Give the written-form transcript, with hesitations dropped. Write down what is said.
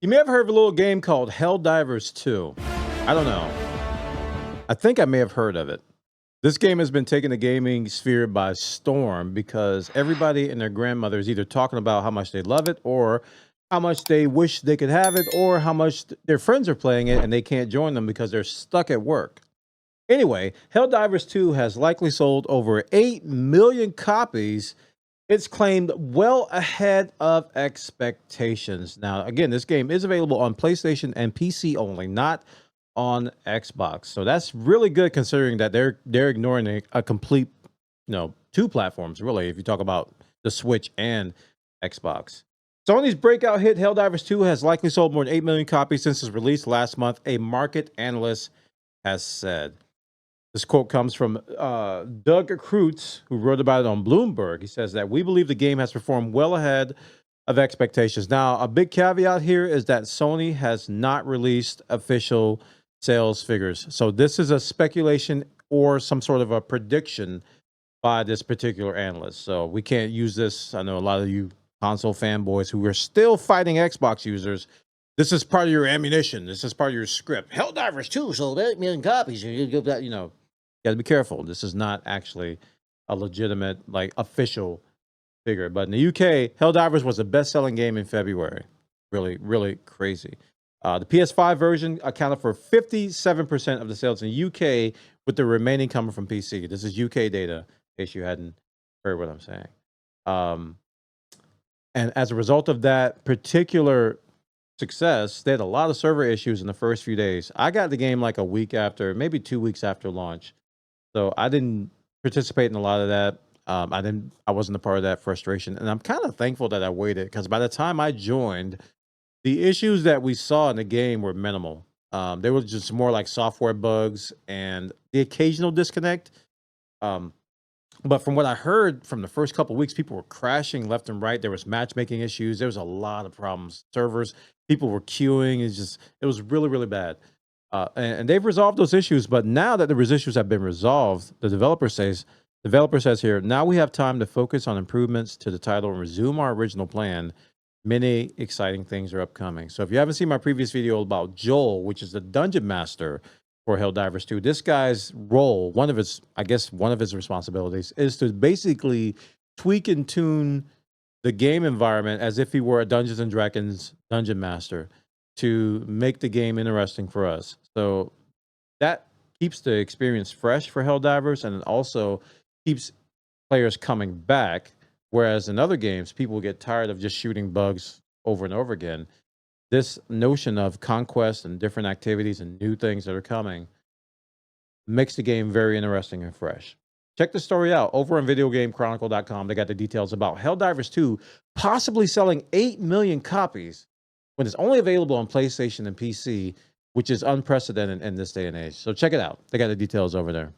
You may have heard of a little game called Helldivers 2. I don't know. I think I may have heard of it. This game has been taking the gaming sphere by storm because everybody and their grandmother is either talking about how much they love it or how much they wish they could have it or how much their friends are playing it and they can't join them because they're stuck at work. Anyway, Helldivers 2 has likely sold over 8 million copies. It's claimed well ahead of expectations. Now, again, this game is available on PlayStation and PC only, not on Xbox. So that's really good considering that they're ignoring a complete, two platforms, really, if you talk about the Switch and Xbox. Sony's breakout hit Helldivers 2 has likely sold more than 8 million copies since its release last month, a market analyst has said. This quote comes from Doug Kreutz, who wrote about it on Bloomberg. He says that we believe the game has performed well ahead of expectations. Now, a big caveat here is that Sony has not released official sales figures. So this is a speculation or some sort of a prediction by this particular analyst. So we can't use this. I know a lot of you console fanboys who are still fighting Xbox users. This is part of your ammunition. This is part of your script. Helldivers 2 sold 8 million copies. You got to be careful. This is not actually a legitimate, official figure. But in the UK, Helldivers was the best-selling game in February. Really, really crazy. The PS5 version accounted for 57% of the sales in the UK, with the remaining coming from PC. This is UK data, in case you hadn't heard what I'm saying. And as a result of that particular success, they had a lot of server issues in the first few days. I got the game like a week after, maybe 2 weeks after launch. So I didn't participate in a lot of that. I wasn't a part of that frustration. And I'm kind of thankful that I waited because by the time I joined, the issues that we saw in the game were minimal. They were just more like software bugs and the occasional disconnect. But from what I heard from the first couple of weeks, people were crashing left and right. There was matchmaking issues. There was a lot of problems. Servers, people were queuing. It was really, really bad. And they've resolved those issues. But now that the issues have been resolved, the developer says here, now we have time to focus on improvements to the title and resume our original plan. Many exciting things are upcoming. So if you haven't seen my previous video about Joel, which is the dungeon master for Helldivers 2, this guy's role, one of his responsibilities is to basically tweak and tune the game environment as if he were a Dungeons and Dragons dungeon master to make the game interesting for us. So that keeps the experience fresh for Helldivers, and it also keeps players coming back. Whereas in other games, people get tired of just shooting bugs over and over again. This notion of conquest and different activities and new things that are coming makes the game very interesting and fresh. Check the story out over on videogamechronicle.com. They got the details about Helldivers 2 possibly selling 8 million copies when it's only available on PlayStation and PC, which is unprecedented in this day and age. So check it out. They got the details over there.